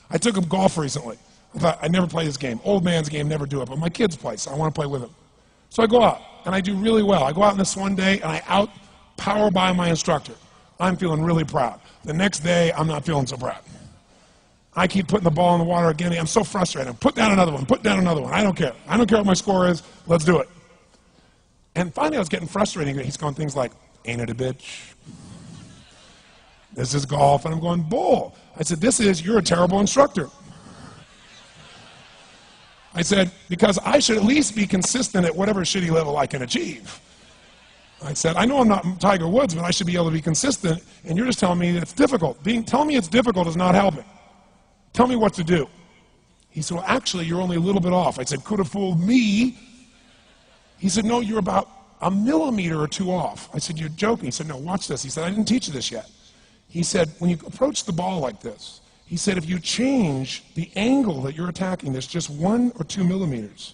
I took him golf recently. I thought, I'd never play this game. Old man's game, never do it. But my kids play, so I want to play with them. So I go out, and I do really well. I go out on this one day, and I out-power by my instructor. I'm feeling really proud. The next day, I'm not feeling so proud. I keep putting the ball in the water again. I'm so frustrated. Put down another one. Put down another one. I don't care. I don't care what my score is. Let's do it. And finally, I was getting frustrated. He's going things like, ain't it a bitch? This is golf. And I'm going, bull. I said, you're a terrible instructor. I said, because I should at least be consistent at whatever shitty level I can achieve. I said, I know I'm not Tiger Woods, but I should be able to be consistent, and you're just telling me that it's difficult. Telling me it's difficult is not helping. Tell me what to do. He said, well, actually, you're only a little bit off. I said, could have fooled me. He said, no, you're about a millimeter or two off. I said, you're joking. He said, no, watch this. He said, I didn't teach you this yet. He said, when you approach the ball like this, he said, if you change the angle that you're attacking this just 1 or 2 millimeters,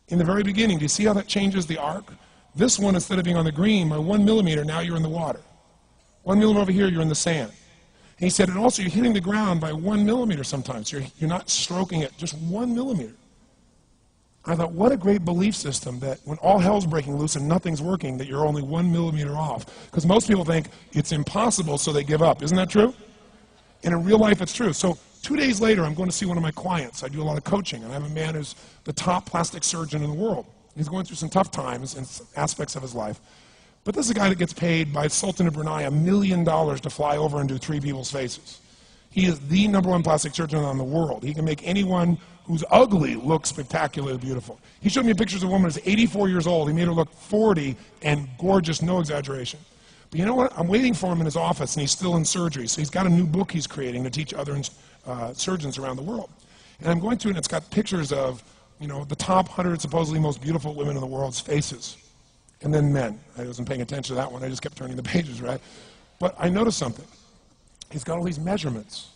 in the very beginning, do you see how that changes the arc? This one, instead of being on the green, by 1 millimeter, now you're in the water. 1 millimeter over here, you're in the sand. And he said, and also you're hitting the ground by 1 millimeter sometimes. You're not stroking it, just 1 millimeter. I thought, what a great belief system that when all hell's breaking loose and nothing's working, that you're only 1 millimeter off. Because most people think it's impossible, so they give up. Isn't that true? And in real life, it's true. So 2 days later, I'm going to see one of my clients. I do a lot of coaching, and I have a man who's the top plastic surgeon in the world. He's going through some tough times in aspects of his life. But this is a guy that gets paid by Sultan of Brunei $1 million to fly over and do 3 people's faces. He is the #1 plastic surgeon in the world. He can make anyone who's ugly look spectacularly beautiful. He showed me pictures of a woman who's 84 years old. He made her look 40 and gorgeous, no exaggeration. But you know what? I'm waiting for him in his office, and he's still in surgery. So he's got a new book he's creating to teach other surgeons around the world. And I'm going through it, and it's got pictures of, you know, the top 100 supposedly most beautiful women in the world's faces. And then men. I wasn't paying attention to that one. I just kept turning the pages, right? But I noticed something. He's got all these measurements.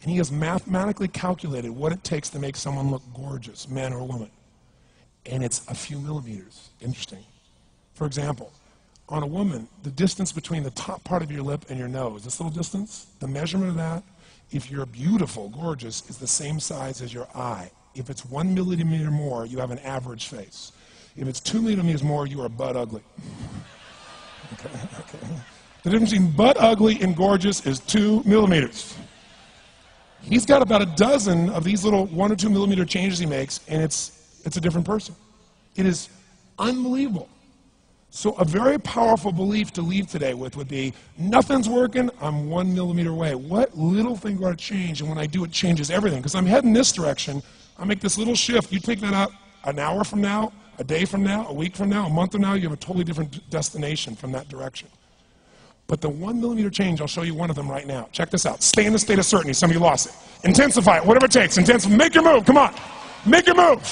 And he has mathematically calculated what it takes to make someone look gorgeous, man or woman. And it's a few millimeters. Interesting. For example, on a woman, the distance between the top part of your lip and your nose, this little distance, the measurement of that, if you're beautiful, gorgeous, is the same size as your eye. If it's 1 millimeter more, you have an average face. If it's 2 millimeters more, you are butt ugly. Okay. The difference between butt ugly and gorgeous is 2 millimeters. He's got about a dozen of these little 1 or 2 millimeter changes he makes, and it's a different person. It is unbelievable. So a very powerful belief to leave today with would be, nothing's working, I'm 1 millimeter away. What little thing got to change? And when I do, it changes everything. Because I'm heading this direction, I make this little shift. You take that out an hour from now, a day from now, a week from now, a month from now, you have a totally different destination from that direction. But the 1 millimeter change, I'll show you one of them right now. Check this out. Stay in the state of certainty. Some of you lost it. Intensify it, whatever it takes. Intensify. Make your move. Come on. Make your move.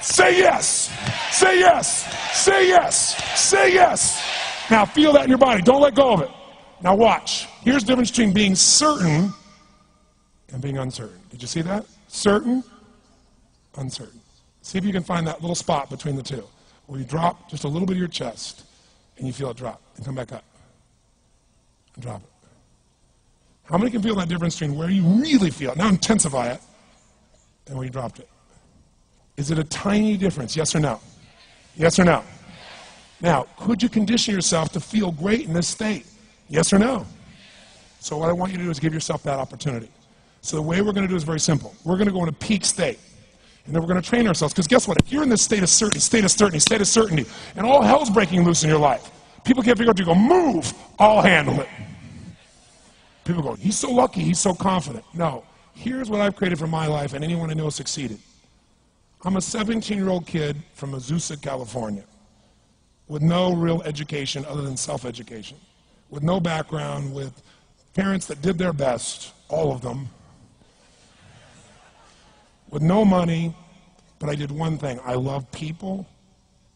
Say yes. Say yes. Say yes. Say yes. Now feel that in your body. Don't let go of it. Now watch. Here's the difference between being certain and being uncertain. Did you see that? Certain, uncertain. See if you can find that little spot between the two, where you drop just a little bit of your chest, and you feel it drop, and come back up, and drop it. How many can feel that difference between where you really feel it, now intensify it, and where you dropped it? Is it a tiny difference, yes or no? Yes or no? Now, could you condition yourself to feel great in this state? Yes or no? So what I want you to do is give yourself that opportunity. So the way we're going to do is very simple. We're going to go in a peak state. And then we're going to train ourselves. Because guess what? If you're in this state of certainty, and all hell's breaking loose in your life, people can't figure out, you go, move, I'll handle it. People go, he's so lucky, he's so confident. No. Here's what I've created for my life, and anyone I know succeeded. I'm a 17-year-old kid from Azusa, California, with no real education other than self-education, with no background, with parents that did their best, all of them, with no money, but I did one thing. I love people,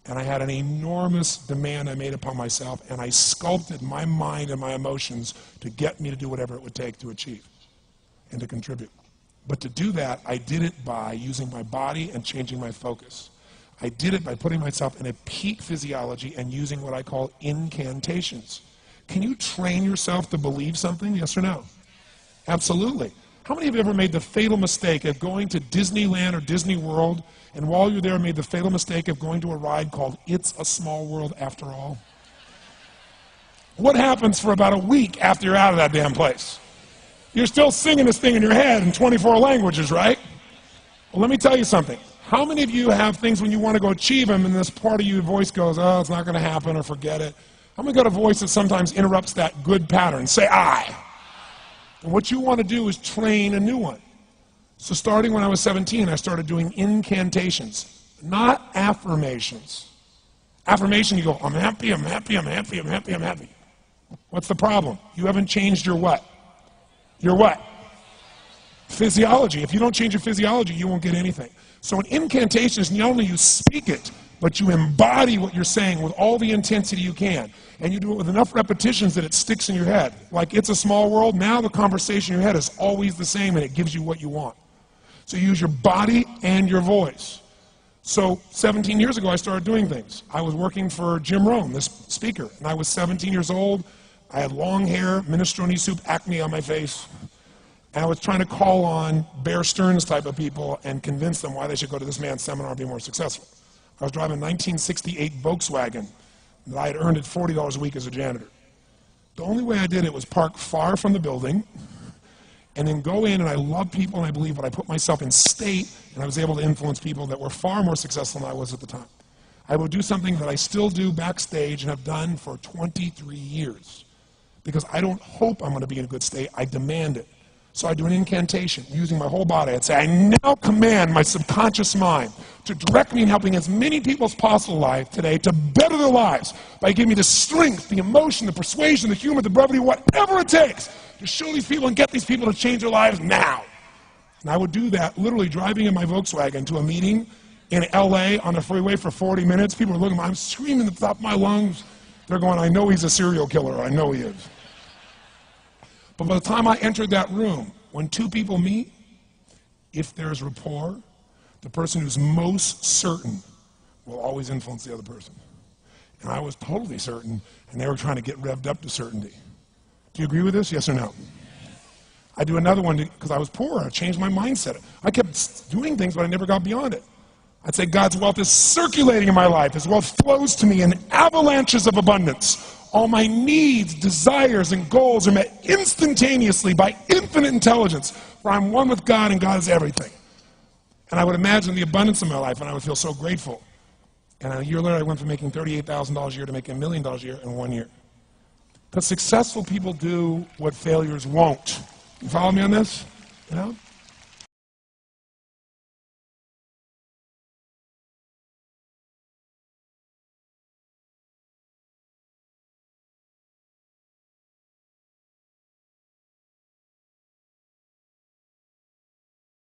and I had an enormous demand I made upon myself, and I sculpted my mind and my emotions to get me to do whatever it would take to achieve and to contribute. But to do that, I did it by using my body and changing my focus. I did it by putting myself in a peak physiology and using what I call incantations. Can you train yourself to believe something, yes or no? Absolutely. How many of you ever made the fatal mistake of going to Disneyland or Disney World, and while you're there made the fatal mistake of going to a ride called It's a Small World After All? What happens for about a week after you're out of that damn place? You're still singing this thing in your head in 24 languages, right? Well, let me tell you something. How many of you have things when you want to go achieve them and this part of your voice goes, oh, it's not going to happen, or forget it? How many got a voice that sometimes interrupts that good pattern? Say I. And what you want to do is train a new one. So starting when I was 17, I started doing incantations, not affirmations. Affirmation, you go, I'm happy, I'm happy, I'm happy, I'm happy, I'm happy. What's the problem? You haven't changed your what? Your what? Physiology. If you don't change your physiology, you won't get anything. So an incantation is not only you speak it, but you embody what you're saying with all the intensity you can. And you do it with enough repetitions that it sticks in your head. Like It's a Small World, now the conversation in your head is always the same and it gives you what you want. So you use your body and your voice. So 17 years ago I started doing things. I was working for Jim Rohn, this speaker, and I was 17 years old. I had long hair, minestrone soup, acne on my face. And I was trying to call on Bear Stearns type of people and convince them why they should go to this man's seminar and be more successful. I was driving a 1968 Volkswagen that I had earned at $40 a week as a janitor. The only way I did it was park far from the building and then go in, and I love people and I believe, but I put myself in state and I was able to influence people that were far more successful than I was at the time. I would do something that I still do backstage and have done for 23 years because I don't hope I'm going to be in a good state, I demand it. So I do an incantation using my whole body. I'd say, I now command my subconscious mind to direct me in helping as many people as possible alive today to better their lives by giving me the strength, the emotion, the persuasion, the humor, the brevity, whatever it takes to show these people and get these people to change their lives now. And I would do that literally driving in my Volkswagen to a meeting in LA on the freeway for 40 minutes. People are looking at me, I'm screaming at the top of my lungs. They're going, I know he's a serial killer, I know he is. But by the time I entered that room, when two people meet, if there's rapport, the person who's most certain will always influence the other person. And I was totally certain, and they were trying to get revved up to certainty. Do you agree with this, yes or no? I do another one because I was poor. I changed my mindset. I kept doing things, but I never got beyond it. I'd say God's wealth is circulating in my life. His wealth flows to me in avalanches of abundance. All my needs, desires, and goals are met instantaneously by infinite intelligence, for I'm one with God and God is everything. And I would imagine the abundance of my life, and I would feel so grateful. And a year later, I went from making $38,000 a year to making $1 million a year in 1 year. Because successful people do what failures won't. You follow me on this? You know?